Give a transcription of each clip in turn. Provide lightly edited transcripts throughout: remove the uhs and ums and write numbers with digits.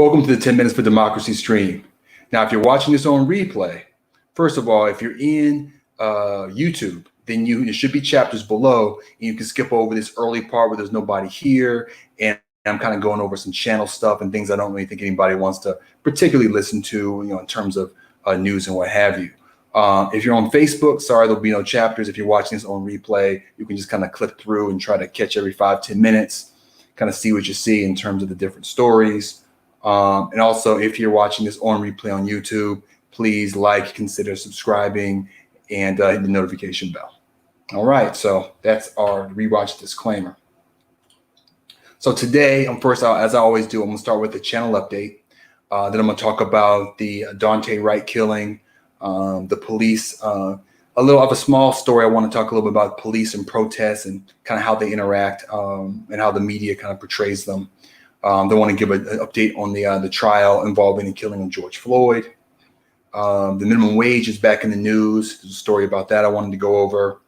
Welcome to the 10 Minutes for Democracy stream. Now, if you're watching this on replay, first of all, if you're in YouTube, then there should be chapters below, and you can skip over this early part where there's nobody here, and I'm kind of going over some channel stuff and things I don't really think anybody wants to particularly listen to, in terms of news and what have you. If you're on Facebook, sorry, there'll be no chapters. If you're watching this on replay, you can just kind of click through and try to catch every 5-10 minutes, kind of see what you see in terms of the different stories. And also, if you're watching this on replay on YouTube, please consider subscribing, and hit the notification bell. All right, so that's our rewatch disclaimer. So today, as I always do, I'm going to start with the channel update. Then I'm going to talk about the Daunte Wright killing, the police, a small story. I want to talk a little bit about police and protests and kind of how they interact, and how the media kind of portrays them. They want to give an update on the trial involving the killing of George Floyd. The minimum wage is back in the news. There's a story about that I wanted to go over.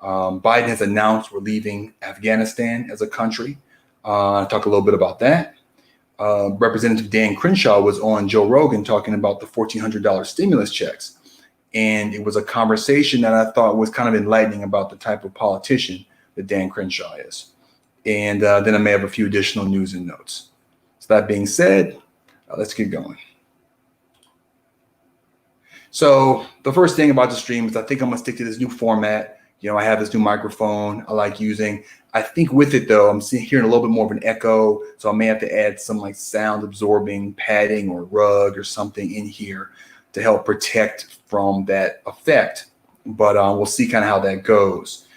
Biden has announced we're leaving Afghanistan as a country. I'll talk a little bit about that. Representative Dan Crenshaw was on Joe Rogan talking about the $1,400 stimulus checks. And it was a conversation that I thought was kind of enlightening about the type of politician that Dan Crenshaw is. And then I may have a few additional news and notes. So that being said, let's get going. So the first thing about the stream is I think I'm going to stick to this new format. I have this new microphone I like using. I think with it, though, I'm hearing a little bit more of an echo. So I may have to add some sound absorbing padding or rug or something in here to help protect from that effect. But we'll see kind of how that goes.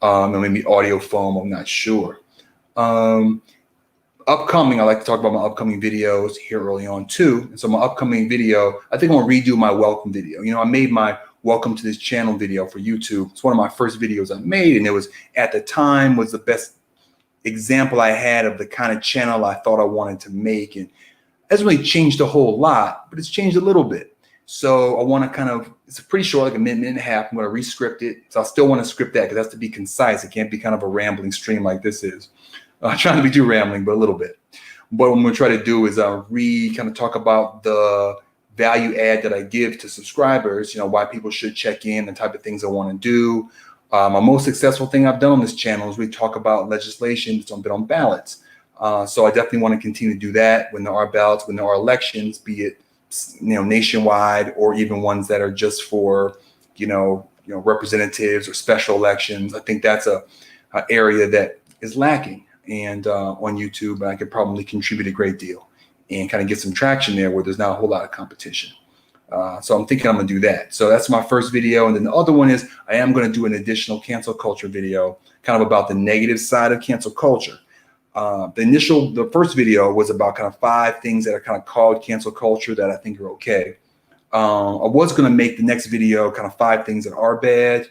Maybe audio foam, I'm not sure. Upcoming, I like to talk about my upcoming videos here early on too. And so my upcoming video, I think I'm gonna redo my welcome video. I made my welcome to this channel video for YouTube. It's one of my first videos I made, and it was at the time was the best example I had of the kind of channel I thought I wanted to make. And it hasn't really changed a whole lot, but it's changed a little bit. So I want to it's pretty short, like a minute and a half. I'm going to re-script it. So I still want to script that because it has to be concise. It can't be kind of a rambling stream like this is. Trying to be too rambling, but a little bit. But what I'm going to try to do is kind of talk about the value add that I give to subscribers, why people should check in, the type of things I want to do. My most successful thing I've done on this channel is we talk about legislation that's been on ballots. So I definitely want to continue to do that when there are ballots, when there are elections, be it nationwide or even ones that are just for representatives or special elections. I think that's a area that is lacking. And on YouTube, I could probably contribute a great deal and kind of get some traction there where there's not a whole lot of competition. So I'm thinking I'm going to do that. So that's my first video. And then the other one is I am going to do an additional cancel culture video kind of about the negative side of cancel culture. The first video was about kind of 5 things that are kind of called cancel culture that I think are okay. I was going to make the next video kind of 5 things that are bad,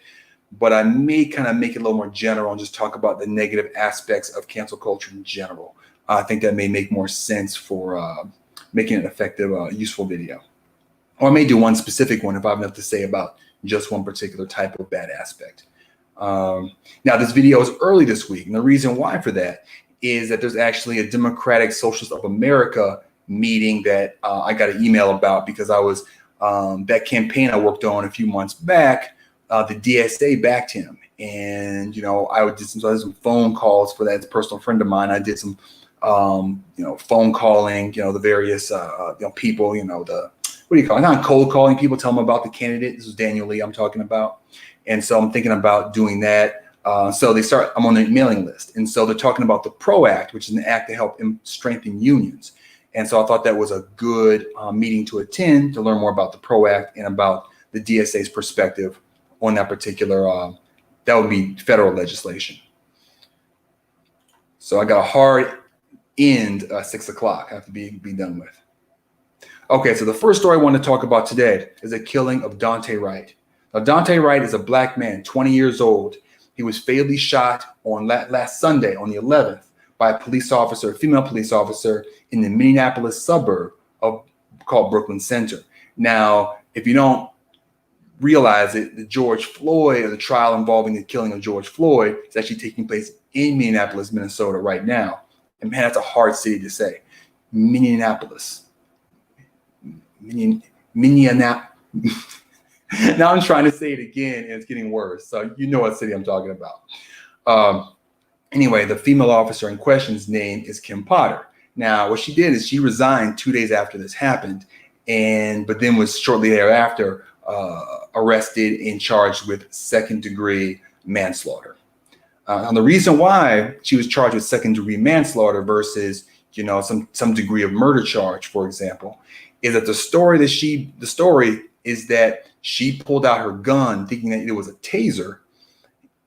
but I may kind of make it a little more general and just talk about the negative aspects of cancel culture in general. I think that may make more sense for making an effective, useful video. Or I may do one specific one if I have enough to say about just one particular type of bad aspect. Now, this video is early this week, and the reason why for that is that there's actually a Democratic Socialist of America meeting that I got an email about because I was that campaign I worked on a few months back. The DSA backed him, and I did some phone calls for that. It's a personal friend of mine. I did some phone calling, the various people, what do you call it? Not cold calling people, tell them about the candidate. This is Daniel Lee I'm talking about, and so I'm thinking about doing that. So I'm on the mailing list, and so they're talking about the PRO Act, which is an act to help strengthen unions. And so I thought that was a good meeting to attend to learn more about the PRO Act and about the DSA's perspective on that particular, that would be federal legislation. So I got a hard end 6 o'clock. I have to be done with. Okay, so the first story I want to talk about today is the killing of Daunte Wright. Now, Daunte Wright is a black man, 20 years old. He was fatally shot on last Sunday on the 11th by a police officer, a female police officer in the Minneapolis suburb called Brooklyn Center. Now, if you don't realize it, the George Floyd, or the trial involving the killing of George Floyd, is actually taking place in Minneapolis, Minnesota right now. And man, that's a hard city to say. Minneapolis. Minneapolis. Now I'm trying to say it again, and it's getting worse. So you know what city I'm talking about. Anyway, the female officer in question's name is Kim Potter. Now, what she did is she resigned 2 days after this happened, but then was shortly thereafter arrested and charged with second-degree manslaughter. And the reason why she was charged with second-degree manslaughter versus, some degree of murder charge, for example, is that the story is that she pulled out her gun thinking that it was a taser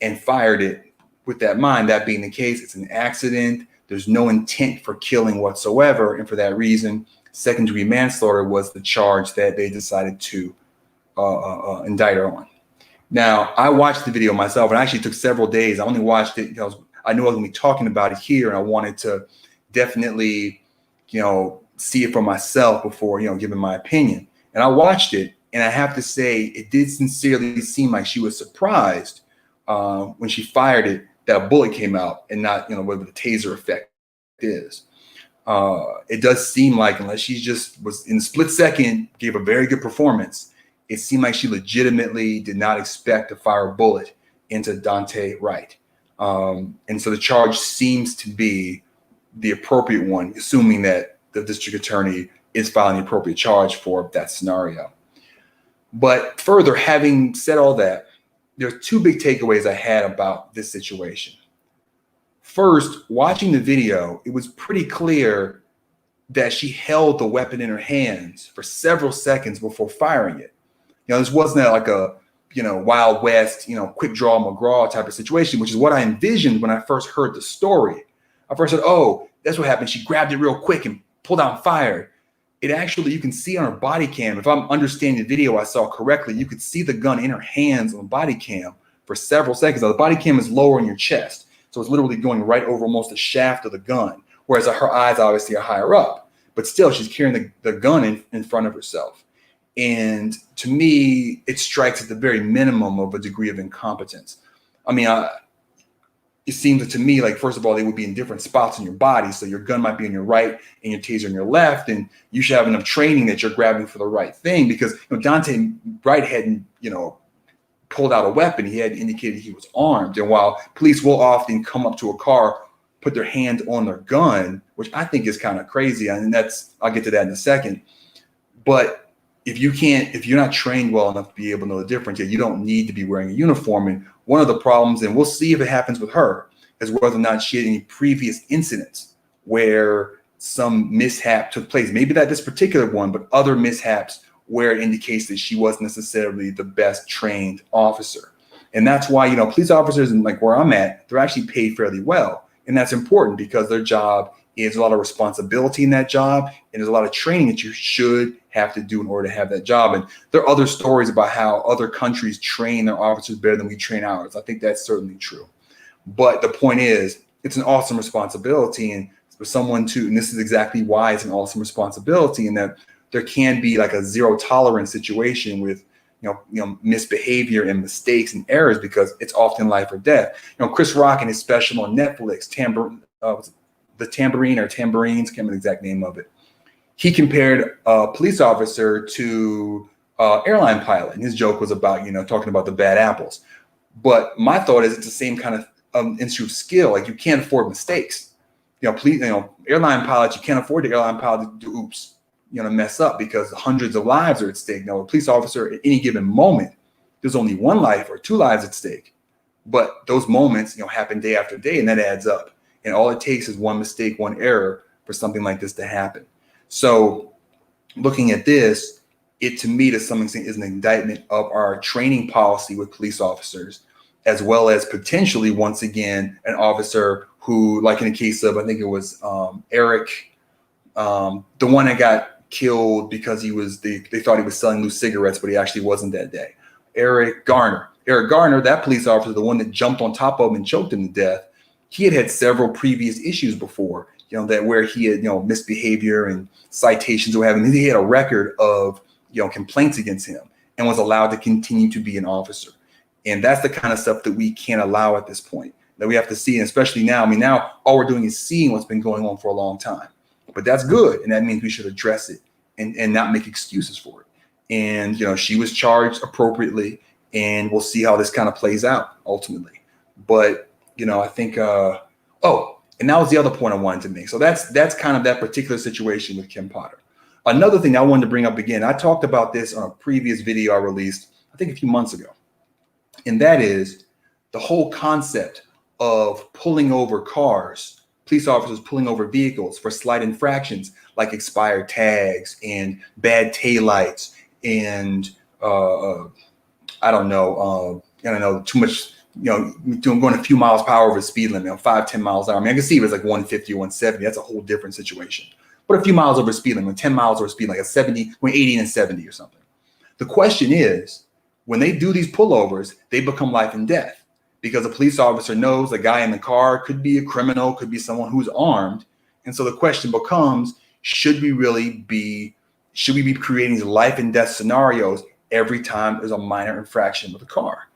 and fired it with that mind. That being the case, it's an accident. There's no intent for killing whatsoever. And for that reason, second-degree manslaughter was the charge that they decided to indict her on. Now, I watched the video myself, and I actually took several days. I only watched it because I knew I was going to be talking about it here, and I wanted to definitely, see it for myself before, giving my opinion. And I watched it, and I have to say, it did sincerely seem like she was surprised when she fired it, that a bullet came out and not, what the taser effect is. It does seem like, unless she just was in a split second, gave a very good performance, it seemed like she legitimately did not expect to fire a bullet into Daunte Wright. And so the charge seems to be the appropriate one, assuming that the district attorney is filing the appropriate charge for that scenario. But further, having said all that, there's two big takeaways I had about this situation. First, watching the video, it was pretty clear that she held the weapon in her hands for several seconds before firing it. This wasn't like a, Wild West, quick draw McGraw type of situation, which is what I envisioned when I first heard the story. I first said, oh, that's what happened. She grabbed it real quick and pulled out and fired. It actually, you can see on her body cam, if I'm understanding the video I saw correctly, you could see the gun in her hands on the body cam for several seconds. Now, the body cam is lower in your chest, so it's literally going right over almost the shaft of the gun, whereas her eyes obviously are higher up. But still, she's carrying the gun in front of herself. And to me, it strikes at the very minimum of a degree of incompetence. I mean, it seems to me like, first of all, they would be in different spots in your body. So your gun might be on your right and your taser on your left. And you should have enough training that you're grabbing for the right thing, because Daunte Wright hadn't, pulled out a weapon. He had indicated he was armed. And while police will often come up to a car, put their hand on their gun, which I think is kind of crazy. And I'll get to that in a second. But if you're not trained well enough to be able to know the difference, you don't need to be wearing a uniform. And one of the problems, and we'll see if it happens with her, is whether or not she had any previous incidents where some mishap took place. Maybe not this particular one, but other mishaps where it indicates that she wasn't necessarily the best trained officer. And that's why, police officers, and like where I'm at, they're actually paid fairly well. And that's important because their job is a lot of responsibility in that job, and there's a lot of training that you should have to do in order to have that job. And there are other stories about how other countries train their officers better than we train ours. I think that's certainly true. But the point is, it's an awesome responsibility, and for someone and this is exactly why it's an awesome responsibility, in that there can be like a zero tolerance situation with misbehavior and mistakes and errors, because it's often life or death. Chris Rock in his special on Netflix, the Tambourines, can't remember the exact name of it. He compared a police officer to an airline pilot, and his joke was about, talking about the bad apples. But my thought is it's the same kind of issue of skill. Like, you can't afford mistakes. Airline pilots, you can't afford the airline pilot to do oops, mess up, because hundreds of lives are at stake. Now, a police officer at any given moment, there's only one life or two lives at stake. But those moments, happen day after day, and that adds up. And all it takes is one mistake, one error for something like this to happen. So looking at this, it to me to some extent is an indictment of our training policy with police officers, as well as potentially, once again, an officer who, like in the case of, I think it was Eric, the one that got killed because they thought he was selling loose cigarettes, but he actually wasn't that day. Eric Garner, that police officer, the one that jumped on top of him and choked him to death, he had several previous issues before, that where he had, misbehavior and citations or having. He had a record of, complaints against him and was allowed to continue to be an officer. And that's the kind of stuff that we can't allow at this point, that we have to see. And especially now, now all we're doing is seeing what's been going on for a long time. But that's good. And that means we should address it and not make excuses for it. And, she was charged appropriately, and we'll see how this kind of plays out ultimately. But, I think, and that was the other point I wanted to make. So that's kind of that particular situation with Kim Potter. Another thing I wanted to bring up again, I talked about this on a previous video I released, I think a few months ago. And that is the whole concept of pulling over cars, police officers pulling over vehicles for slight infractions like expired tags and bad taillights and I don't know, too much, going a few miles per hour over the speed limit, 5-10 miles an hour. I mean, I can see if it's like 150 or 170. That's a whole different situation. But a few miles over speed limit, 10 miles over speed, like a 70, 80 and 70 or something. The question is, when they do these pullovers, they become life and death, because a police officer knows the guy in the car could be a criminal, could be someone who's armed. And so the question becomes, should we be creating life and death scenarios every time there's a minor infraction with a car?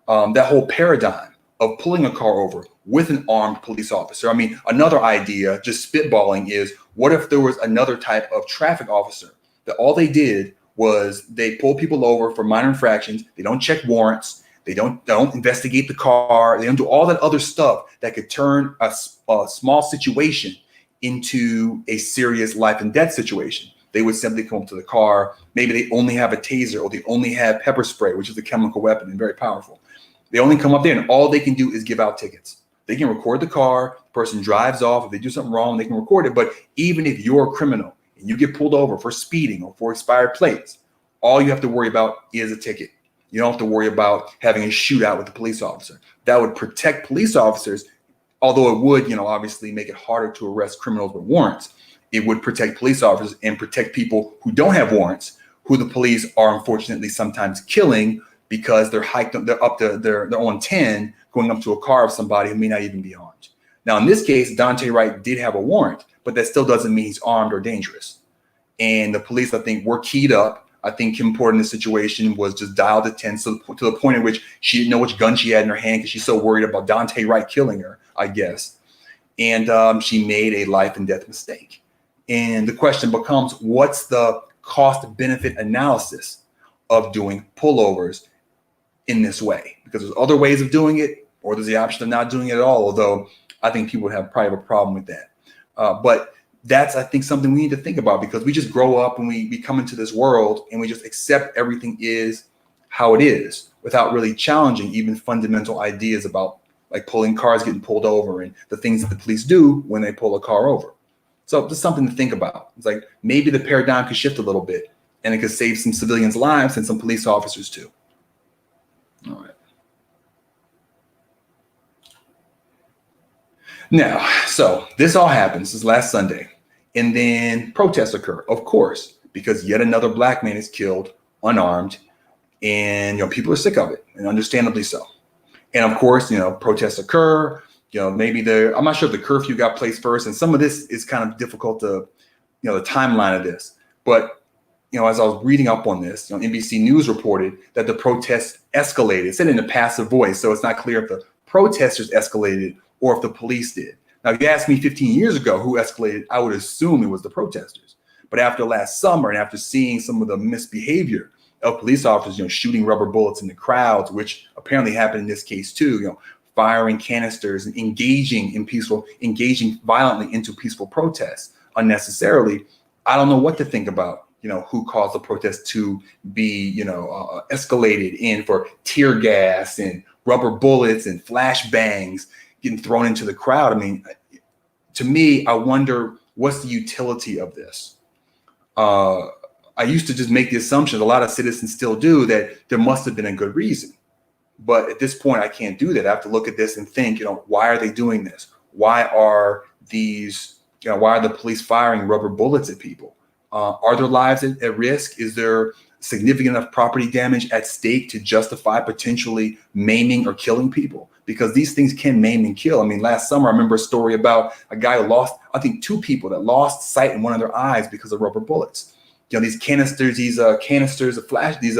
That whole paradigm of pulling a car over with an armed police officer. I mean, another idea, just spitballing, is what if there was another type of traffic officer that all they did was they pull people over for minor infractions. They don't check warrants. They don't investigate the car. They don't do all that other stuff that could turn a small situation into a serious life and death situation. They would simply come up to the car. Maybe they only have a taser, or they only have pepper spray, which is a chemical weapon and very powerful. They only come up there, and all they can do is give out tickets. They can record the car. The person drives off. If they do something wrong, they can record it. But even if you're a criminal and you get pulled over for speeding or for expired plates, all you have to worry about is a ticket. You don't have to worry about having a shootout with the police officer. That would protect police officers, although it would, obviously make it harder to arrest criminals with warrants. It would protect police officers and protect people who don't have warrants, who the police are unfortunately sometimes killing because they're on 10 going up to a car of somebody who may not even be armed. Now, in this case, Daunte Wright did have a warrant, but that still doesn't mean he's armed or dangerous. And the police, I think, were keyed up. I think Kim Potter in this situation was just dialed at 10, so to the point at which she didn't know which gun she had in her hand because she's so worried about Daunte Wright killing her, I guess. And she made a life and death mistake. And the question becomes, what's the cost-benefit analysis of doing pullovers in this way? Because there's other ways of doing it, or there's the option of not doing it at all, although I think people would probably have a problem with that. But that's, I think, something we need to think about, because we just grow up and we come into this world and we just accept everything is how it is without really challenging even fundamental ideas about like pulling cars, getting pulled over, and the things that the police do when they pull a car over. So just something to think about. It's like maybe the paradigm could shift a little bit and it could save some civilians' lives and some police officers too. All right. Now, so this all happens this last Sunday, and then protests occur, of course, because yet another black man is killed unarmed, and people are sick of it, and understandably so. And of course, protests occur. Maybe I'm not sure if the curfew got placed first, and some of this is kind of difficult to, the timeline of this. But, as I was reading up on this, NBC News reported that the protests escalated. It said in a passive voice, so it's not clear if the protesters escalated or if the police did. Now, if you asked me 15 years ago who escalated, I would assume it was the protesters. But after last summer and after seeing some of the misbehavior of police officers, shooting rubber bullets in the crowds, which apparently happened in this case too, firing canisters and engaging violently into peaceful protests unnecessarily, I don't know what to think about, who caused the protest to be, escalated in for tear gas and rubber bullets and flashbangs getting thrown into the crowd. I mean, to me, I wonder what's the utility of this. I used to just make the assumption, a lot of citizens still do, that there must have been a good reason. But at this point, I can't do that. I have to look at this and think, why are they doing this? Why are why are the police firing rubber bullets at people? Are their lives at risk? Is there significant enough property damage at stake to justify potentially maiming or killing people? Because these things can maim and kill. I mean, last summer, I remember a story about a guy who lost, I think, 2 people that lost sight in one of their eyes because of rubber bullets. These canisters, canisters of flash, these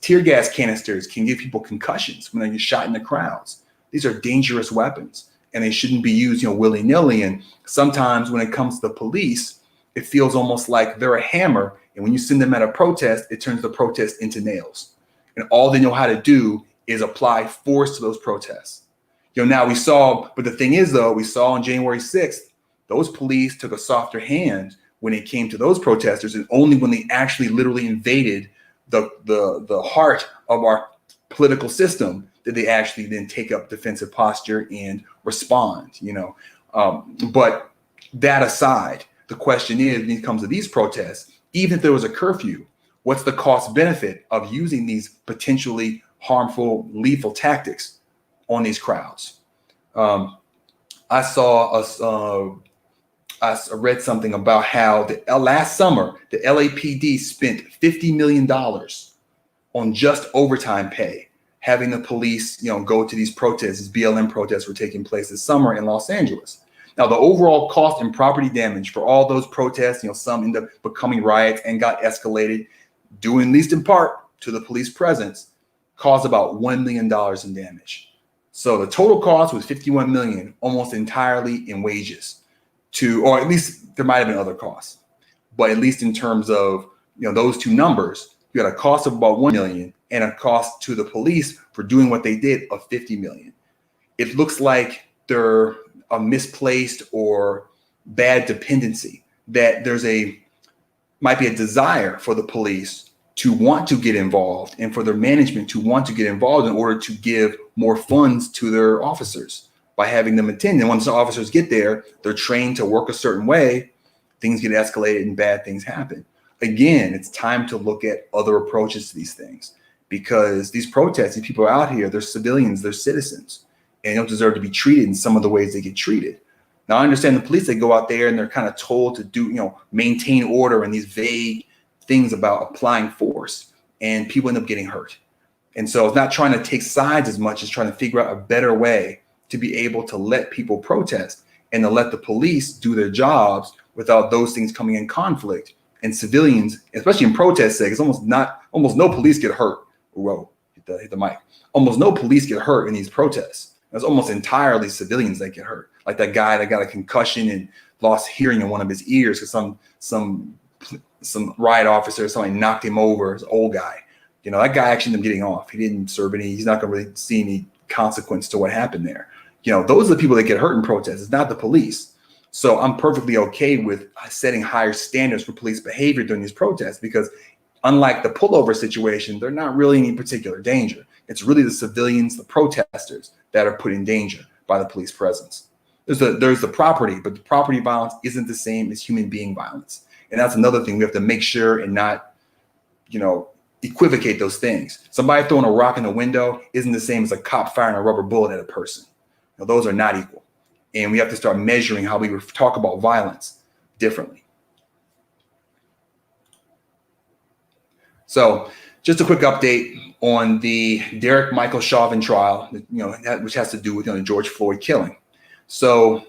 tear gas canisters can give people concussions when they get shot in the crowds. These are dangerous weapons, and they shouldn't be used, willy-nilly. And sometimes when it comes to the police, it feels almost like they're a hammer. And when you send them at a protest, it turns the protest into nails. And all they know how to do is apply force to those protests. Now we saw, but the thing is though, we saw on January 6th, those police took a softer hand when it came to those protesters, and only when they actually literally invaded the heart of our political system did they actually then take up defensive posture and respond. But that aside, the question is, when it comes to these protests, even if there was a curfew, what's the cost benefit of using these potentially harmful, lethal tactics on these crowds? I read something about how last summer, the LAPD spent $50 million on just overtime pay, having the police, go to these protests. These BLM protests were taking place this summer in Los Angeles. Now, the overall cost and property damage for all those protests, some end up becoming riots and got escalated, due at least in part to the police presence, caused about $1 million in damage. So the total cost was $51 million, almost entirely in wages, or at least there might have been other costs, but at least in terms of those two numbers, you had a cost of about $1 million and a cost to the police for doing what they did of $50 million. It looks like they're a misplaced or bad dependency, that might be a desire for the police to want to get involved and for their management to want to get involved in order to give more funds to their officers by having them attend. And once the officers get there, they're trained to work a certain way, things get escalated and bad things happen. Again, it's time to look at other approaches to these things, because these protests, these people are out here, they're civilians, they're citizens, and they don't deserve to be treated in some of the ways they get treated. Now, I understand the police, they go out there and they're kind of told to do, maintain order and these vague things about applying force, and people end up getting hurt. And so it's not trying to take sides as much as trying to figure out a better way to be able to let people protest and to let the police do their jobs without those things coming in conflict. And civilians, especially in protest settings, almost no police get hurt. Whoa, hit the mic. Almost no police get hurt in these protests. It's almost entirely civilians that get hurt. Like that guy that got a concussion and lost hearing in one of his ears because some riot officer, somebody knocked him over. It's an old guy. That guy actually ended up getting off. He didn't serve he's not going to really see any consequence to what happened there. Those are the people that get hurt in protests. It's not the police. So I'm perfectly okay with setting higher standards for police behavior during these protests, because unlike the pullover situation, they're not really in any particular danger. It's really the civilians, the protesters, that are put in danger by the police presence. There's the property, but the property violence isn't the same as human being violence. And that's another thing we have to make sure and not, equivocate those things. Somebody throwing a rock in the window isn't the same as a cop firing a rubber bullet at a person. Those are not equal. And we have to start measuring how we talk about violence differently. So just a quick update on the Derek Michael Chauvin trial, which has to do with the George Floyd killing. So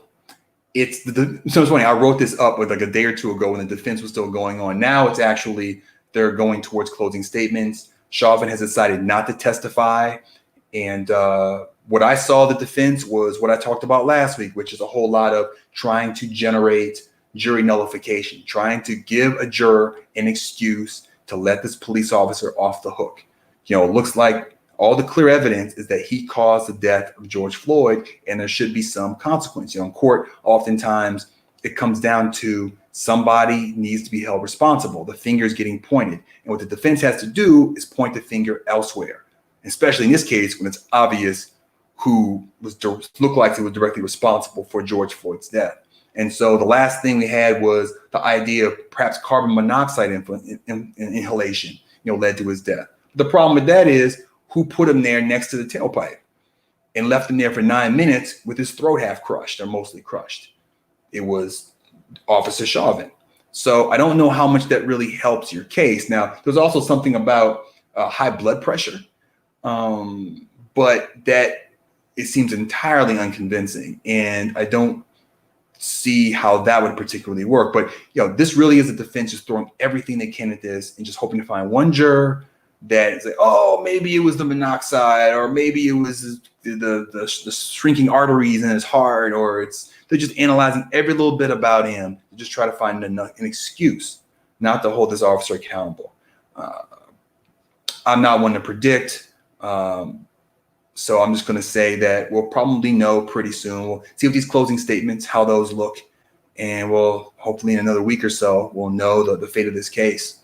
it's funny. I wrote this up with like a day or two ago when the defense was still going on. Now it's actually, they're going towards closing statements. Chauvin has decided not to testify. And what I saw the defense was what I talked about last week, which is a whole lot of trying to generate jury nullification, trying to give a juror an excuse to let this police officer off the hook. It looks like all the clear evidence is that he caused the death of George Floyd, and there should be some consequence. In court, oftentimes it comes down to somebody needs to be held responsible. The finger is getting pointed. And what the defense has to do is point the finger elsewhere, especially in this case when it's obvious who looked like he was directly responsible for George Floyd's death. And so the last thing we had was the idea of perhaps carbon monoxide inhalation, led to his death. The problem with that is who put him there next to the tailpipe and left him there for 9 minutes with his throat half crushed or mostly crushed. It was Officer Chauvin. So I don't know how much that really helps your case. Now, there's also something about high blood pressure, but that it seems entirely unconvincing, and I don't see how that would particularly work. But this really is a defense just throwing everything they can at this and just hoping to find one juror that it's like, oh, maybe it was the monoxide, or maybe it was the shrinking arteries in his heart, or they're just analyzing every little bit about him to just try to find an excuse not to hold this officer accountable. I'm not one to predict, so I'm just going to say that we'll probably know pretty soon. We'll see with these closing statements how those look, and we'll hopefully in another week or so we'll know the fate of this case.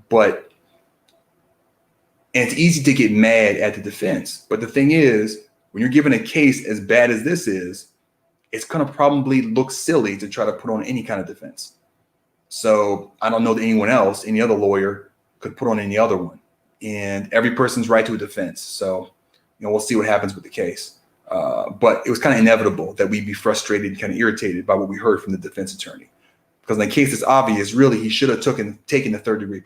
But and it's easy to get mad at the defense. But the thing is, when you're given a case as bad as this is, it's going to probably look silly to try to put on any kind of defense. So I don't know that anyone else, any other lawyer, could put on any other one. And every person's right to a defense. So, we'll see what happens with the case. But it was kind of inevitable that we'd be frustrated and kind of irritated by what we heard from the defense attorney. Because in the case that's obvious, really, he should have taken the third-degree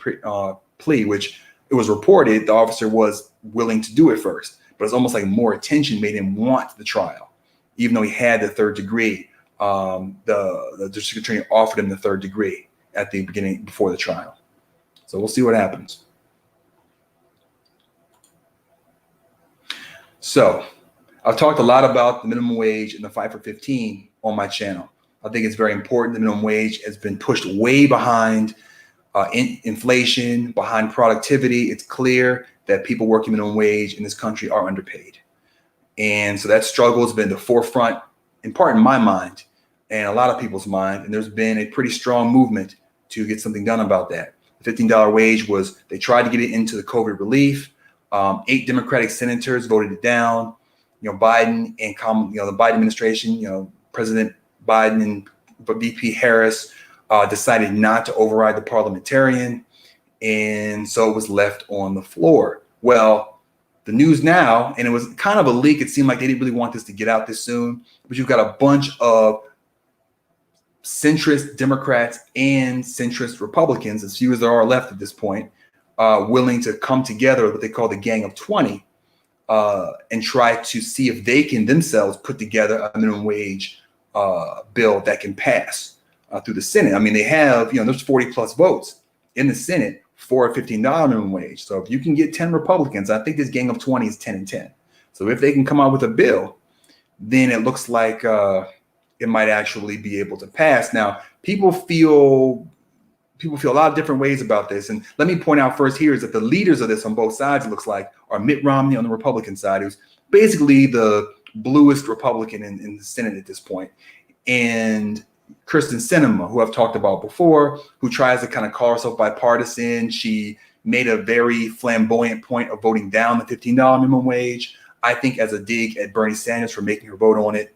plea, which it was reported the officer was willing to do it first. But it's almost like more attention made him want the trial, even though he had the third degree. The district attorney offered him the third degree at the beginning before the trial. So we'll see what happens. So I've talked a lot about the minimum wage and the Fight for 15 on my channel. I think it's very important. The minimum wage has been pushed way behind inflation, behind productivity. It's clear that people working minimum wage in this country are underpaid. And so that struggle has been the forefront, in part in my mind and a lot of people's mind. And there's been a pretty strong movement to get something done about that. The $15 wage they tried to get it into the COVID relief. 8 Democratic senators voted it down. Biden and the Biden administration, President Biden and VP Harris decided not to override the parliamentarian, and so it was left on the floor. Well, the news now, and it was kind of a leak. It seemed like they didn't really want this to get out this soon, but you've got a bunch of centrist Democrats and centrist Republicans, as few as there are left at this point, willing to come together, what they call the Gang of 20, and try to see if they can themselves put together a minimum wage bill that can pass through the Senate. I mean, they have, there's 40 plus votes in the Senate for a $15 minimum wage. So if you can get 10 Republicans, I think this Gang of 20 is 10 and 10. So if they can come out with a bill, then it looks like it might actually be able to pass. Now, people feel a lot of different ways about this. And let me point out first here is that the leaders of this on both sides, it looks like, are Mitt Romney on the Republican side, who's basically the bluest Republican in the Senate at this point, and Kristen Sinema, who I've talked about before, who tries to kind of call herself bipartisan. She made a very flamboyant point of voting down the $15 minimum wage, I think as a dig at Bernie Sanders for making her vote on it.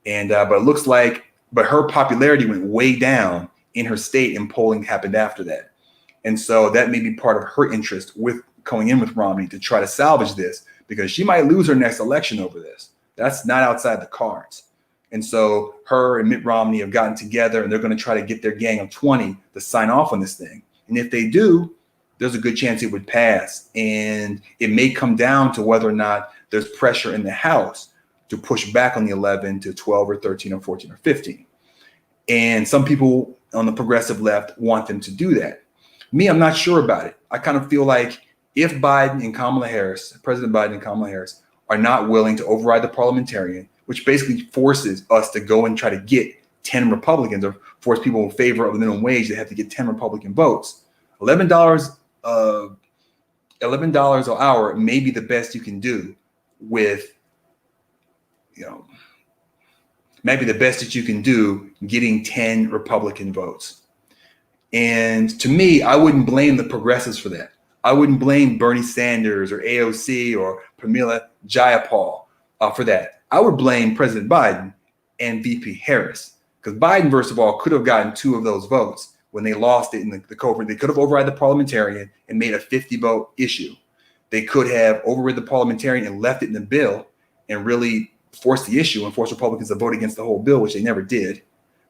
And but it looks like, but her popularity went way down in her state, and polling happened after that. And so that may be part of her interest with going in with Romney to try to salvage this, because she might lose her next election over this. That's not outside the cards. And so her and Mitt Romney have gotten together, and they're going to try to get their Gang of 20 to sign off on this thing. And if they do, there's a good chance it would pass. And it may come down to whether or not there's pressure in the House to push back on the 11 to 12 or 13 or 14 or 15. And some people on the progressive left want them to do that. Me, I'm not sure about it. I kind of feel like if Biden and Kamala Harris, President Biden and Kamala Harris, are not willing to override the parliamentarian, which basically forces us to go and try to get 10 Republicans, or force people in favor of the minimum wage, they have to get 10 Republican votes. $11 an hour may be the best you can do with, maybe the best that you can do getting 10 Republican votes. And to me, I wouldn't blame the progressives for that. I wouldn't blame Bernie Sanders or AOC or Pramila Jayapal for that. I would blame President Biden and VP Harris, because Biden, first of all, could have gotten 2 of those votes when they lost it in the COVID. They could have overridden the parliamentarian and made a 50-vote issue. They could have overridden the parliamentarian and left it in the bill and really forced the issue and forced Republicans to vote against the whole bill, which they never did.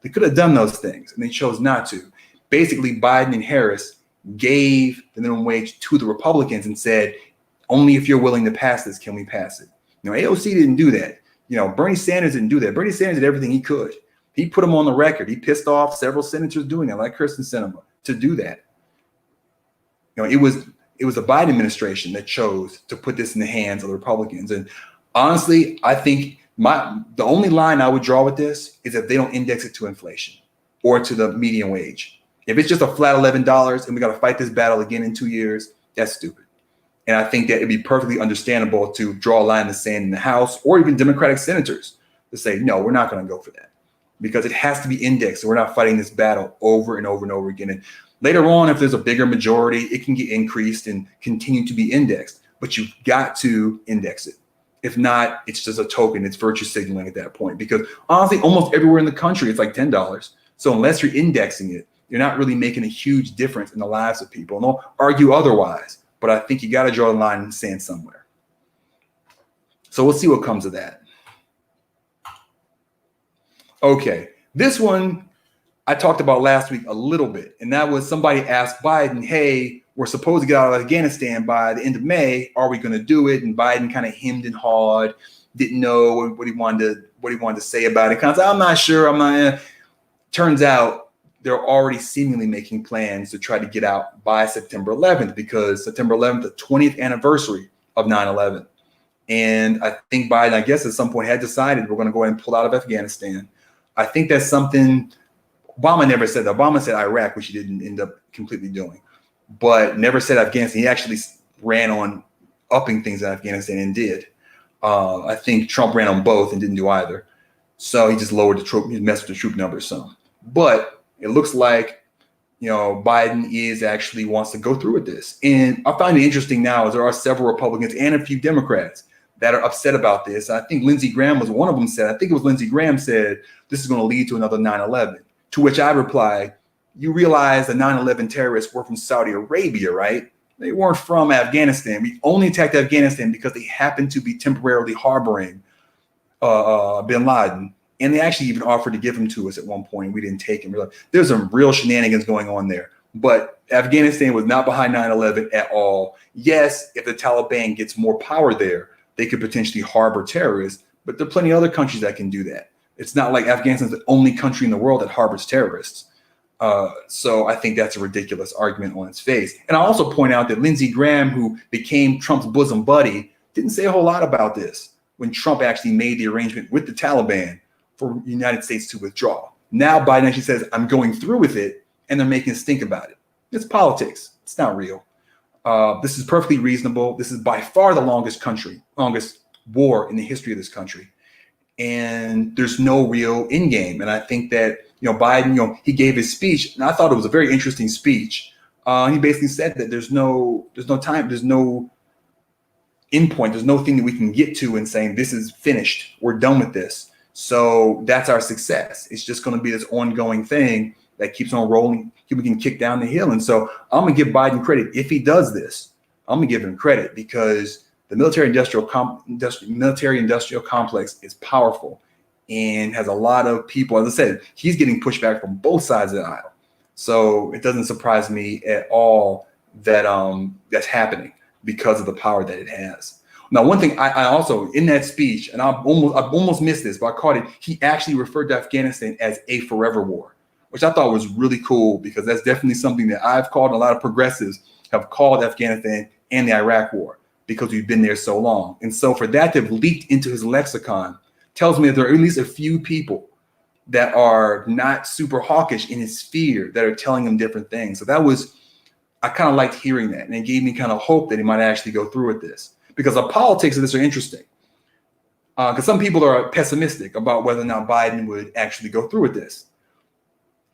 They could have done those things, and they chose not to. Basically, Biden and Harris gave the minimum wage to the Republicans and said, only if you're willing to pass this can we pass it. AOC didn't do that. Bernie Sanders didn't do that. Bernie Sanders did everything he could. He put them on the record. He pissed off several senators doing that, like Kristen Sinema, to do that. It was the Biden administration that chose to put this in the hands of the Republicans. And honestly, I think the only line I would draw with this is if they don't index it to inflation or to the median wage. If it's just a flat $11 and we got to fight this battle again in 2 years, that's stupid. And I think that it'd be perfectly understandable to draw a line in the sand in the House or even Democratic senators to say, no, we're not going to go for that, because it has to be indexed. And we're not fighting this battle over and over and over again. And later on, if there's a bigger majority, it can get increased and continue to be indexed, but you've got to index it. If not, it's just a token. It's virtue signaling at that point, because honestly, almost everywhere in the country, it's like $10. So unless you're indexing it, you're not really making a huge difference in the lives of people. And they'll argue otherwise, but I think you got to draw a line in the sand somewhere. So we'll see what comes of that. Okay, this one I talked about last week a little bit, and that was somebody asked Biden, hey, we're supposed to get out of Afghanistan by the end of May. Are we going to do it? And Biden kind of hemmed and hawed, didn't know what he wanted to say about it. Kind of said, I'm not sure. I'm not. Turns out they're already seemingly making plans to try to get out by September 11th, because September 11th, the 20th anniversary of 9/11. And I think Biden, I guess at some point had decided we're going to go ahead and pull out of Afghanistan. I think that's something Obama never said. Obama said Iraq, which he didn't end up completely doing, but never said Afghanistan. He actually ran on upping things in Afghanistan and did. I think Trump ran on both and didn't do either. So he just lowered the troop, he messed with the troop numbers some. But it looks like, Biden actually wants to go through with this. And I find it interesting now is there are several Republicans and a few Democrats that are upset about this. I think Lindsey Graham was one of them. I think it was Lindsey Graham said, this is going to lead to another 9/11. To which I replied, you realize the 9/11 terrorists were from Saudi Arabia, right? They weren't from Afghanistan. We only attacked Afghanistan because they happened to be temporarily harboring bin Laden. And they actually even offered to give him to us at one point. We didn't take him. There's some real shenanigans going on there. But Afghanistan was not behind 9/11 at all. Yes, if the Taliban gets more power there, they could potentially harbor terrorists. But there are plenty of other countries that can do that. It's not like Afghanistan is the only country in the world that harbors terrorists. So I think that's a ridiculous argument on its face. And I also point out that Lindsey Graham, who became Trump's bosom buddy, didn't say a whole lot about this when Trump actually made the arrangement with the Taliban for the United States to withdraw. Now Biden actually says, I'm going through with it, and they're making us think about it. It's politics. It's not real. This is perfectly reasonable. This is by far the longest war in the history of this country. And there's no real end game. And I think that, Biden, he gave his speech, and I thought it was a very interesting speech. He basically said that there's no time, there's no endpoint, there's no thing that we can get to and saying this is finished, we're done with this. So that's our success. It's just going to be this ongoing thing that keeps on rolling. We can kick down the hill. And so I'm going to give Biden credit. If he does this, I'm going to give him credit, because the military-industrial complex is powerful and has a lot of people. As I said, he's getting pushback from both sides of the aisle. So it doesn't surprise me at all that that's happening because of the power that it has. Now, one thing I also, in that speech, and I've almost missed this, but I caught it, he actually referred to Afghanistan as a forever war, which I thought was really cool, because that's definitely something that I've called, and a lot of progressives have called Afghanistan and the Iraq war, because we've been there so long. And so for that to have leaked into his lexicon tells me that there are at least a few people that are not super hawkish in his sphere that are telling him different things. So I kind of liked hearing that, and it gave me kind of hope that he might actually go through with this, because the politics of this are interesting. Because some people are pessimistic about whether or not Biden would actually go through with this.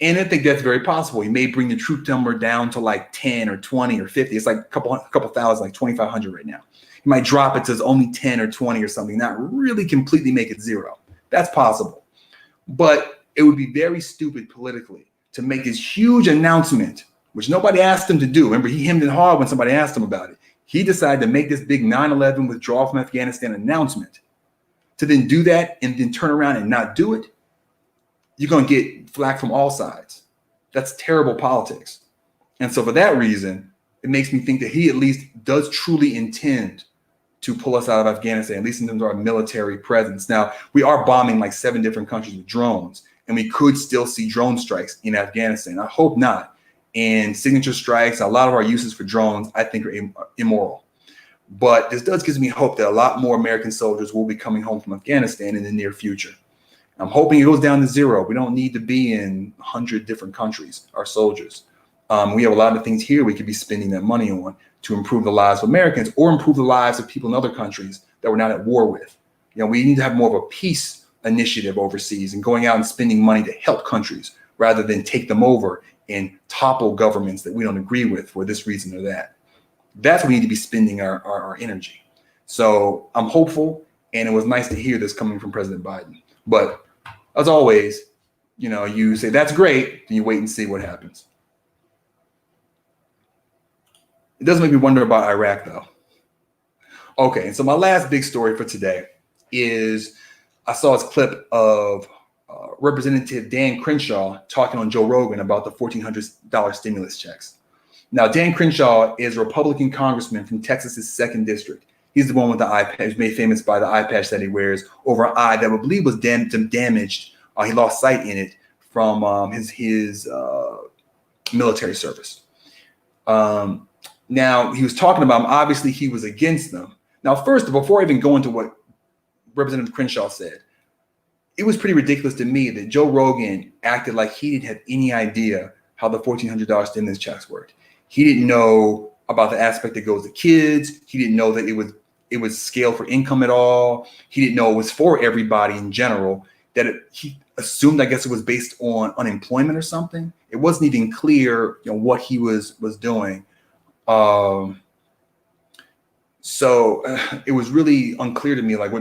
And I think that's very possible. He may bring the troop number down to like 10 or 20 or 50. It's like a couple thousand, like 2,500 right now. He might drop it to only 10 or 20 or something, not really completely make it zero. That's possible. But it would be very stupid politically to make this huge announcement, which nobody asked him to do. Remember, he hemmed and hawed when somebody asked him about it. He decided to make this big 9/11 withdrawal from Afghanistan announcement. To then do that and then turn around and not do it, you're going to get flack from all sides. That's terrible politics. And so for that reason, it makes me think that he at least does truly intend to pull us out of Afghanistan, at least in terms of our military presence. Now, we are bombing like 7 different countries with drones, and we could still see drone strikes in Afghanistan. I hope not. and signature strikes, a lot of our uses for drones, I think, are immoral. But this gives me hope that a lot more American soldiers will be coming home from Afghanistan in the near future. I'm hoping it goes down to 0. We don't need to be in 100 different countries, our soldiers. We have a lot of things here we could be spending that money on to improve the lives of Americans or improve the lives of people in other countries that we're not at war with. We need to have more of a peace initiative overseas and going out and spending money to help countries rather than take them over and topple governments that we don't agree with for this reason or that. That's where we need to be spending our energy. So I'm hopeful, and it was nice to hear this coming from President Biden. But as always, you say, that's great, then you wait and see what happens. It does make me wonder about Iraq, though. Okay, and so my last big story for today is I saw this clip of Representative Dan Crenshaw talking on Joe Rogan about the $1,400 stimulus checks. Now, Dan Crenshaw is a Republican congressman from Texas's 2nd District. He's the one with the eye patch, made famous by the eye patch that he wears over an eye that I believe was damaged. He lost sight in it from his military service. Now, he was talking about them. Obviously, he was against them. Now, first, before I even go into what Representative Crenshaw said, it was pretty ridiculous to me that Joe Rogan acted like he didn't have any idea how the $1,400 stimulus checks worked. He didn't know about the aspect that goes to kids. He didn't know that it was scaled for income at all. He didn't know it was for everybody in general, that he assumed, I guess, it was based on unemployment or something. It wasn't even clear, what he was doing. So it was really unclear to me, like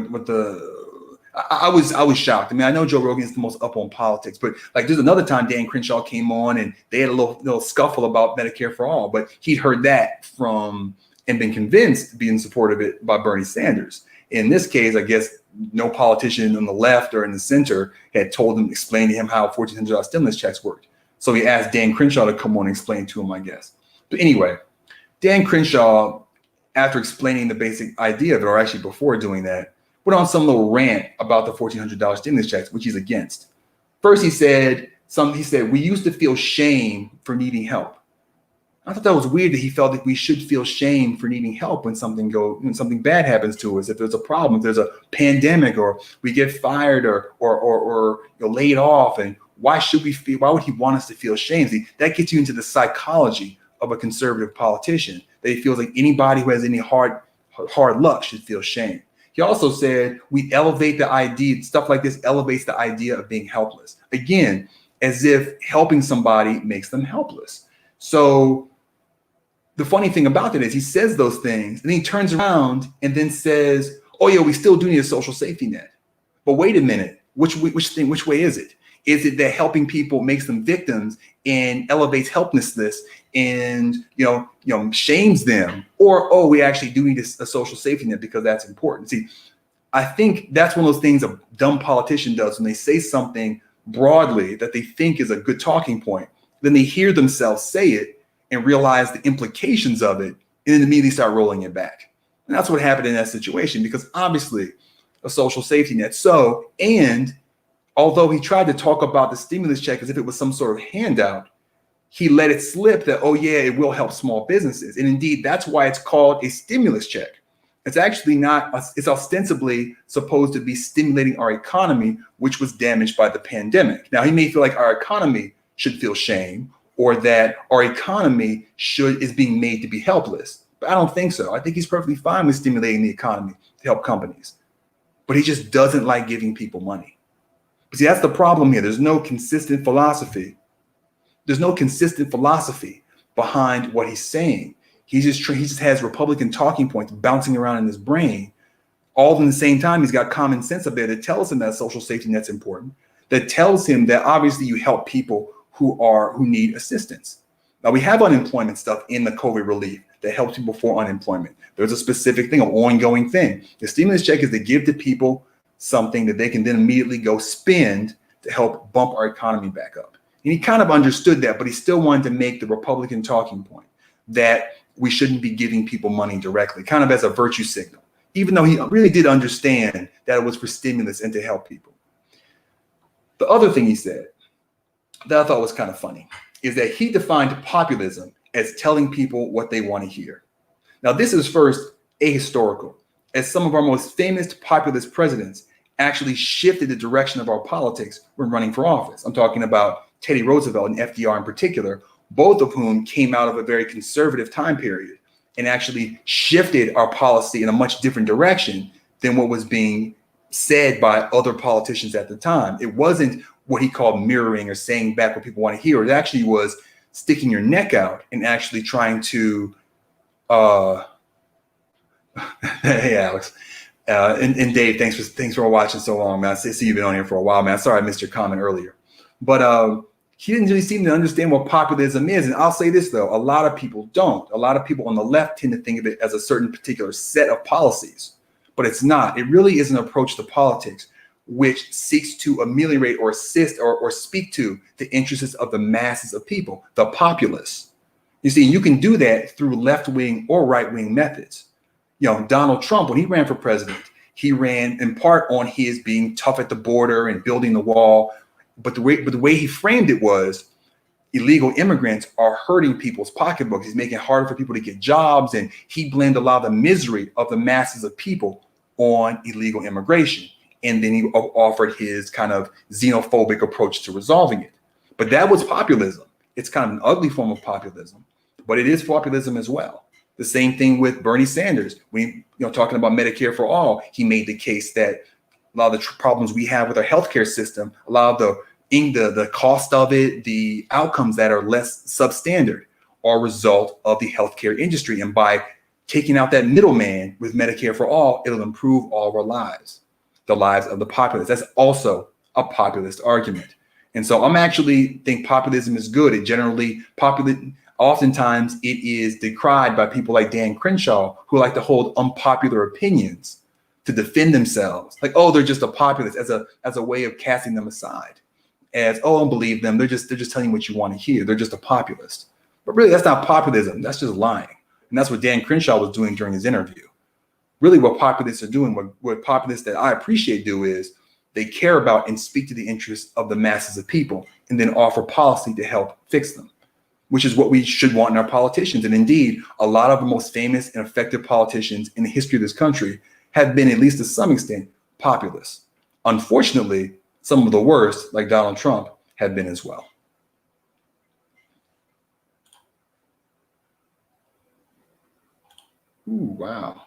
I was shocked. I mean, I know Joe Rogan is the most up on politics, but like there's another time Dan Crenshaw came on and they had a little scuffle about Medicare for all, but he'd heard that from and been convinced to be in support of it by Bernie Sanders. In this case, I guess no politician on the left or in the center had told him, explained to him how $1,400 stimulus checks worked. So he asked Dan Crenshaw to come on and explain to him, I guess. But anyway, Dan Crenshaw, after explaining the basic idea of it, or actually before doing that, went on some little rant about the $1,400 stimulus checks, which he's against. First, he said, we used to feel shame for needing help. I thought that was weird that he felt that we should feel shame for needing help when something bad happens to us. If there's a problem, if there's a pandemic, or we get fired or laid off, and why would he want us to feel shame? See, that gets you into the psychology of a conservative politician, that he feels like anybody who has any hard luck should feel shame. He also said we elevate the idea, stuff like this elevates the idea of being helpless. Again, as if helping somebody makes them helpless. So the funny thing about it is he says those things and then he turns around and then says, oh yeah, we still do need a social safety net. But wait a minute, which way is it? Is it that helping people makes them victims and elevates helplessness and shames them? Or, oh, we actually do need a social safety net because that's important. See, I think that's one of those things a dumb politician does when they say something broadly that they think is a good talking point. Then they hear themselves say it and realize the implications of it and then immediately start rolling it back. And that's what happened in that situation, because obviously a social safety net. So, and although he tried to talk about the stimulus check as if it was some sort of handout, he let it slip that, oh yeah, it will help small businesses. And indeed, that's why it's called a stimulus check. It's actually not, it's ostensibly supposed to be stimulating our economy, which was damaged by the pandemic. Now, he may feel like our economy should feel shame or that our economy is being made to be helpless. But I don't think so. I think he's perfectly fine with stimulating the economy to help companies. But he just doesn't like giving people money. But see, that's the problem here. There's no consistent philosophy. There's no consistent philosophy behind what he's saying. He just has Republican talking points bouncing around in his brain. All in the same time, he's got common sense up there that tells him that social safety net's important, that tells him that obviously you help people who need assistance. Now, we have unemployment stuff in the COVID relief that helps people for unemployment. There's a specific thing, an ongoing thing. The stimulus check is to give to people something that they can then immediately go spend to help bump our economy back up. And he kind of understood that, but he still wanted to make the Republican talking point that we shouldn't be giving people money directly, kind of as a virtue signal, even though he really did understand that it was for stimulus and to help people. The other thing he said that I thought was kind of funny is that he defined populism as telling people what they want to hear. Now, this is first ahistorical, as some of our most famous populist presidents actually shifted the direction of our politics when running for office. I'm talking about Teddy Roosevelt and FDR in particular, both of whom came out of a very conservative time period and actually shifted our policy in a much different direction than what was being said by other politicians at the time. It wasn't what he called mirroring or saying back what people want to hear. It actually was sticking your neck out and actually trying to, hey, Alex. And Dave, thanks for watching so long, man. I see you've been on here for a while, man. Sorry I missed your comment earlier. But he didn't really seem to understand what populism is. And I'll say this, though. A lot of people don't. A lot of people on the left tend to think of it as a certain particular set of policies. But it's not. It really is an approach to politics which seeks to ameliorate or assist or speak to the interests of the masses of people, the populace. You see, you can do that through left-wing or right-wing methods. You know, Donald Trump, when he ran for president, he ran in part on his being tough at the border and building the wall. But the way he framed it was illegal immigrants are hurting people's pocketbooks. He's making it harder for people to get jobs. And he blamed a lot of the misery of the masses of people on illegal immigration. And then he offered his kind of xenophobic approach to resolving it. But that was populism. It's kind of an ugly form of populism, but it is populism as well. The same thing with Bernie Sanders. When talking about Medicare for all, he made the case that a lot of the problems we have with our healthcare system, a lot of the cost of it, the outcomes that are less substandard are a result of the healthcare industry. And by taking out that middleman with Medicare for all, it'll improve all of our lives, the lives of the populace. That's also a populist argument. And so I'm actually think populism is good. It generally oftentimes it is decried by people like Dan Crenshaw, who like to hold unpopular opinions to defend themselves. Like, oh, they're just a populist, as a way of casting them aside. As, oh, don't believe them. They're just telling you what you want to hear. They're just a populist. But really, that's not populism. That's just lying. And that's what Dan Crenshaw was doing during his interview. Really, what populists are doing, what populists that I appreciate do is they care about and speak to the interests of the masses of people and then offer policy to help fix them, which is what we should want in our politicians. And indeed, a lot of the most famous and effective politicians in the history of this country have been, at least to some extent, populists. Unfortunately, some of the worst, like Donald Trump, have been as well. Ooh, wow.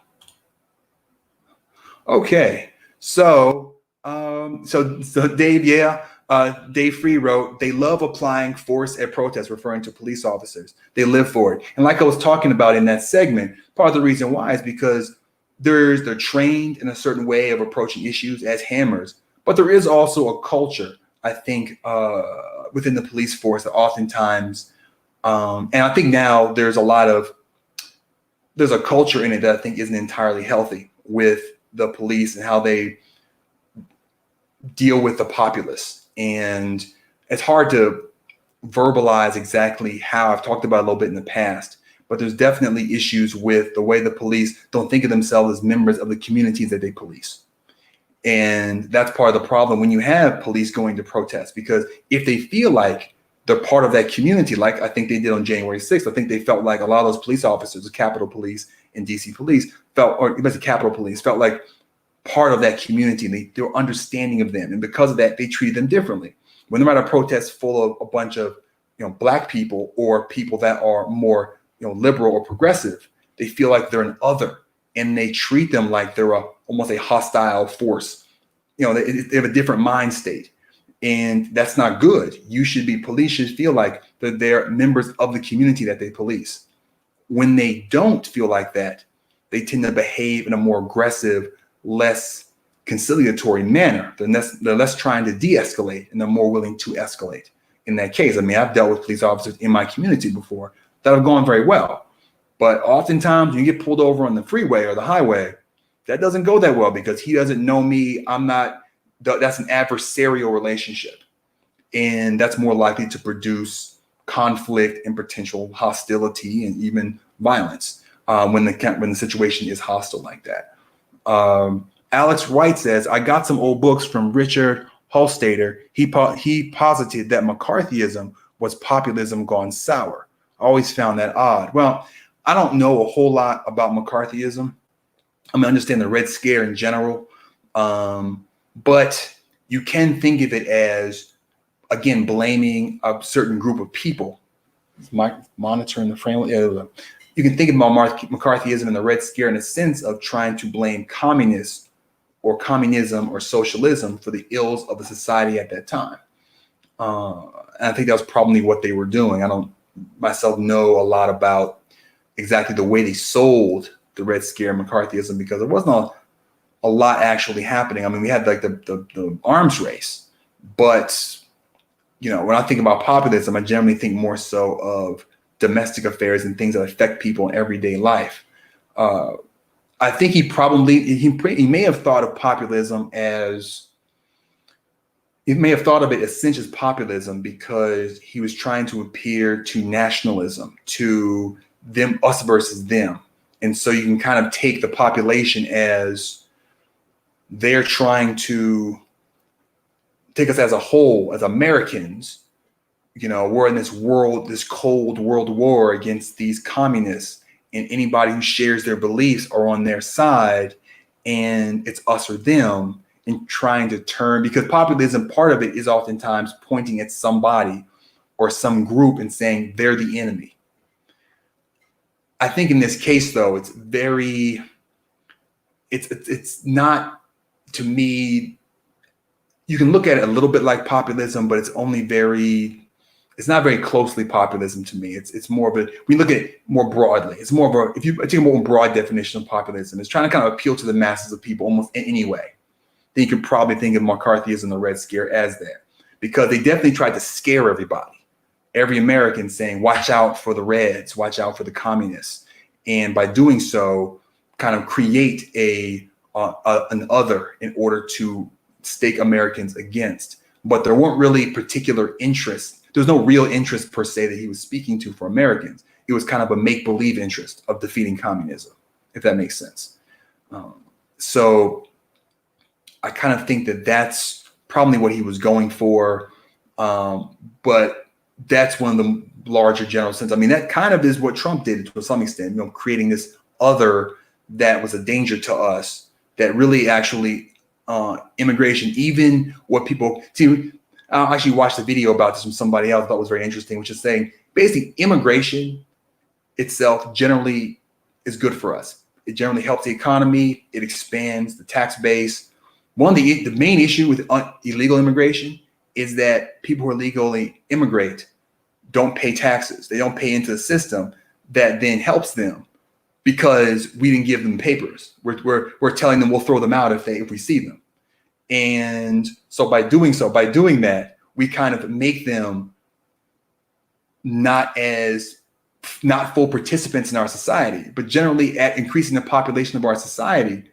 Okay, so Dave, Dave Free wrote, they love applying force at protests, referring to police officers. They live for it. And like I was talking about in that segment, part of the reason why is because they're trained in a certain way of approaching issues as hammers, but there is also a culture, I think, within the police force that oftentimes, and I think now there's a culture in it that I think isn't entirely healthy with the police and how they deal with the populace. And it's hard to verbalize exactly how. I've talked about it a little bit in the past, but there's definitely issues with the way the police don't think of themselves as members of the communities that they police. And that's part of the problem when you have police going to protest, because if they feel like they're part of that community, like I think they did on January 6th, I think they felt like a lot of those police officers, the Capitol Police and DC Police or the Capitol Police felt like part of that community. They were understanding of them. And because of that, they treated them differently. When they're at a protest full of a bunch of, black people or people that are more, liberal or progressive, they feel like they're an other and they treat them like they're almost a hostile force. They have a different mind state. And that's not good. Police should feel like that they're members of the community that they police. When they don't feel like that, they tend to behave in a more aggressive, less conciliatory manner. They're less trying to de-escalate and they're more willing to escalate. In that case, I mean, I've dealt with police officers in my community before that have gone very well. But oftentimes when you get pulled over on the freeway or the highway, that doesn't go that well because he doesn't know me. That's an adversarial relationship. And that's more likely to produce conflict and potential hostility and even violence when the situation is hostile like that. Alex Wright says, I got some old books from Richard Hallstader. He posited that McCarthyism was populism gone sour. I always found that odd. Well, I don't know a whole lot about McCarthyism. I mean, I understand the Red Scare in general, but you can think of it as, again, blaming a certain group of people. Is Mike monitoring the frame? Yeah, you can think about McCarthyism and the Red Scare in a sense of trying to blame communists or communism or socialism for the ills of the society at that time. And I think that was probably what they were doing. I don't myself know a lot about exactly the way they sold the Red Scare and McCarthyism, because there wasn't a lot actually happening. I mean, we had like the arms race, but when I think about populism, I generally think more so of domestic affairs and things that affect people in everyday life. I think he may have thought of populism as, he may have thought of it as cinched populism because he was trying to appear to nationalism, to them, us versus them. And so you can kind of take the population as they're trying to take us as a whole, as Americans. We're in this cold world war against these communists, and anybody who shares their beliefs are on their side, and it's us or them, and trying to turn, because populism, part of it is oftentimes pointing at somebody or some group and saying they're the enemy. I think in this case, though, it's not, to me, you can look at it a little bit like populism, but it's not very closely populism to me. It's more of a, we look at it more broadly. It's more of a, if you take a more broad definition of populism, it's trying to kind of appeal to the masses of people almost in any way. Then you could probably think of McCarthyism and the Red Scare as that, because they definitely tried to scare everybody, every American, saying, watch out for the Reds, watch out for the communists. And by doing so, kind of create an other in order to stake Americans against. But there weren't really particular interests. There's no real interest per se that he was speaking to for Americans. It was kind of a make-believe interest of defeating communism, if that makes sense. So I kind of think that that's probably what he was going for. But that's one of the larger general sense. I mean, that kind of is what Trump did to some extent, creating this other that was a danger to us, that really actually immigration, even what people see. I actually watched a video about this from somebody else, thought was very interesting, which is saying basically immigration itself generally is good for us. It generally helps the economy. It expands the tax base. One of the main issue with illegal immigration is that people who illegally immigrate don't pay taxes. They don't pay into the system that then helps them, because we didn't give them papers. We're telling them we'll throw them out if we see them. And so by doing that, we kind of make them not full participants in our society, but generally at increasing the population of our society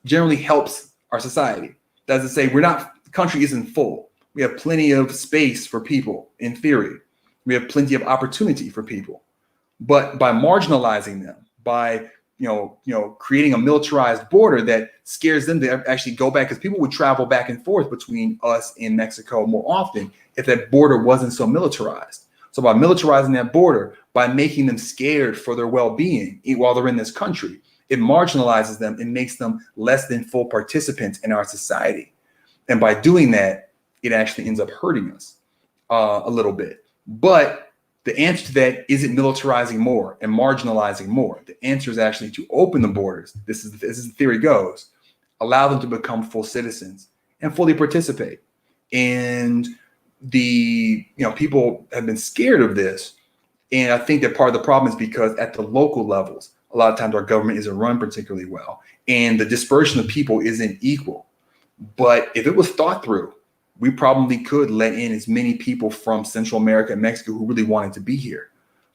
generally helps our society. That's to say, the country isn't full. We have plenty of space for people in theory. We have plenty of opportunity for people, but by marginalizing them, by creating a militarized border that scares them to actually go back, because people would travel back and forth between us and Mexico more often if that border wasn't so militarized. So by militarizing that border, by making them scared for their well-being while they're in this country, it marginalizes them and makes them less than full participants in our society. And by doing that, it actually ends up hurting us a little bit. But the answer to that isn't militarizing more and marginalizing more. The answer is actually to open the borders. This is the theory goes. Allow them to become full citizens and fully participate. And people have been scared of this. And I think that part of the problem is because at the local levels, a lot of times our government isn't run particularly well, and the dispersion of people isn't equal. But if it was thought through, we probably could let in as many people from Central America and Mexico who really wanted to be here.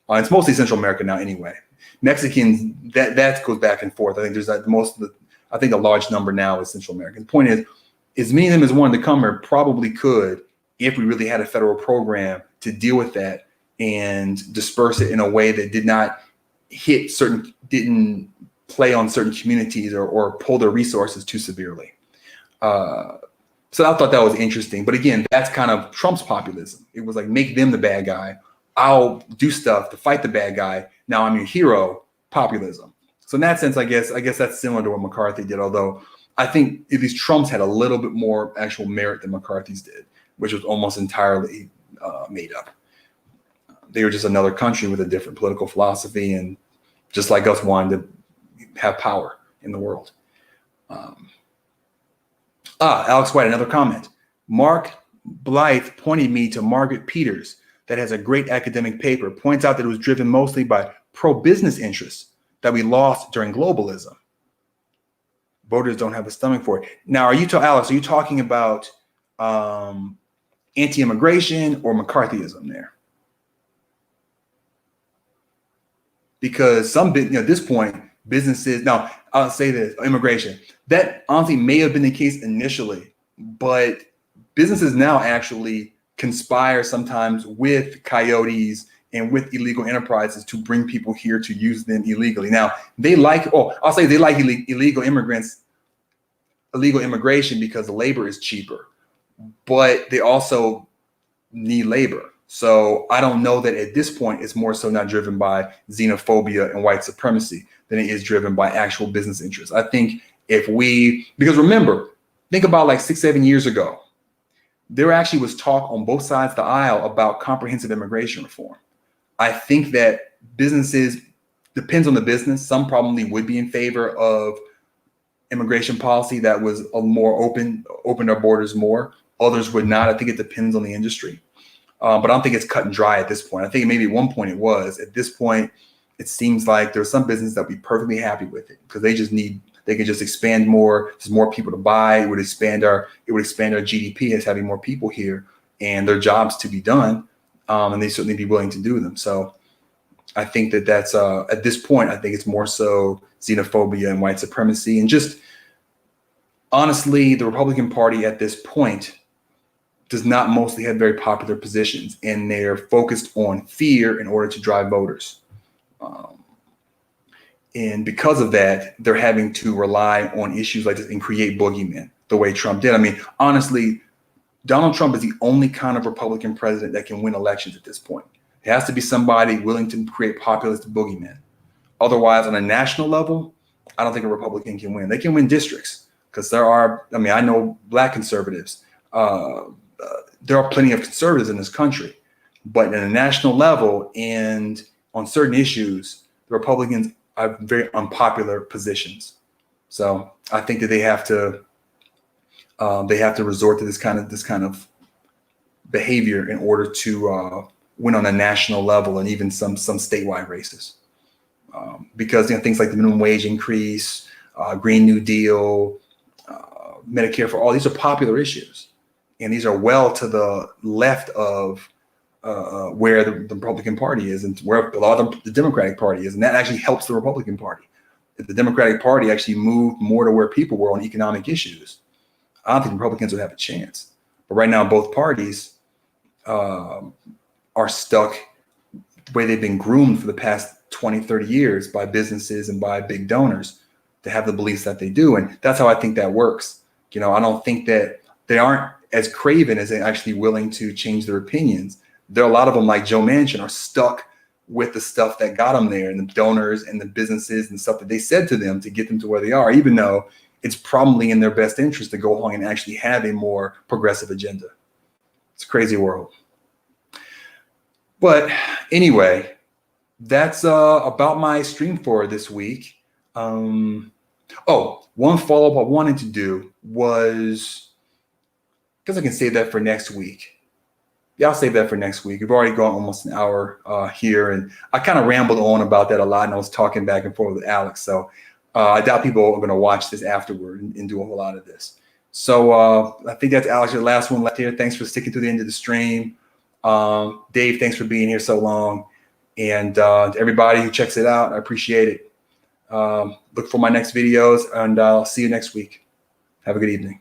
It's mostly Central America now anyway. Mexicans, that goes back and forth. I think there's I think a large number now is Central American. The point is, as many of them as wanted to come here probably could, if we really had a federal program to deal with that and disperse it in a way that didn't play on certain communities or pull their resources too severely. So I thought that was interesting. But again, that's kind of Trump's populism. It was like, make them the bad guy. I'll do stuff to fight the bad guy. Now I'm your hero. Populism. So in that sense, I guess that's similar to what McCarthy did. Although I think at least Trump's had a little bit more actual merit than McCarthy's did, which was almost entirely made up. They were just another country with a different political philosophy, and just like us, wanted to have power in the world. Alex White, another comment. Mark Blythe pointed me to Margaret Peters, that has a great academic paper, points out that it was driven mostly by pro-business interests that we lost during globalism. Voters don't have a stomach for it. Now, Alex, are you talking about anti-immigration or McCarthyism there? Because at this point, businesses, now I'll say this, immigration, that honestly may have been the case initially, but businesses now actually conspire sometimes with coyotes and with illegal enterprises to bring people here to use them illegally. Now, they like illegal immigration because the labor is cheaper, but they also need labor. So I don't know that at this point it's more so not driven by xenophobia and white supremacy than it is driven by actual business interests. I think because remember, think about like 6-7 years ago, there actually was talk on both sides of the aisle about comprehensive immigration reform. I think that businesses, depends on the business, some probably would be in favor of immigration policy that was a more open our borders more. Others would not. I think it depends on the industry. But I don't think it's cut and dry at this point. I think maybe at one point it was. At this point, it seems like there's some business that would be perfectly happy with it because they can just expand more. There's more people to buy. It would expand our GDP as having more people here and their jobs to be done. And they certainly be willing to do them. So I think that's at this point, I think it's more so xenophobia and white supremacy. And just honestly, the Republican Party at this point does not mostly have very popular positions, and they're focused on fear in order to drive voters. And because of that, they're having to rely on issues like this and create boogeymen the way Trump did. I mean, honestly, Donald Trump is the only kind of Republican president that can win elections at this point. It has to be somebody willing to create populist boogeymen. Otherwise, on a national level, I don't think a Republican can win. They can win districts because I know black conservatives. There are plenty of conservatives in this country, but at a national level and on certain issues, the Republicans have very unpopular positions. So I think that they have to resort to this kind of behavior in order to win on a national level and even some statewide races. Because things like the minimum wage increase, Green New Deal, Medicare for all, these are popular issues. And these are well to the left of where the Republican Party is and where a lot of the Democratic Party is. And that actually helps the Republican Party. If the Democratic Party actually moved more to where people were on economic issues, I don't think Republicans would have a chance. But right now, both parties are stuck the way they've been groomed for the past 20, 30 years by businesses and by big donors to have the beliefs that they do. And that's how I think that works. I don't think that they aren't as craven as they're actually willing to change their opinions. There are a lot of them, like Joe Manchin, are stuck with the stuff that got them there and the donors and the businesses and stuff that they said to them to get them to where they are, even though it's probably in their best interest to go along and actually have a more progressive agenda. It's a crazy world. But anyway, that's about my stream for this week. One follow-up I wanted to do was, because I can save that for next week. Yeah, I'll save that for next week. We've already gone almost an hour here, and I kind of rambled on about that a lot, and I was talking back and forth with Alex. So I doubt people are going to watch this afterward and do a whole lot of this. So I think that's Alex, your last one left here. Thanks for sticking to the end of the stream. Dave, thanks for being here so long. And to everybody who checks it out, I appreciate it. Look for my next videos, and I'll see you next week. Have a good evening.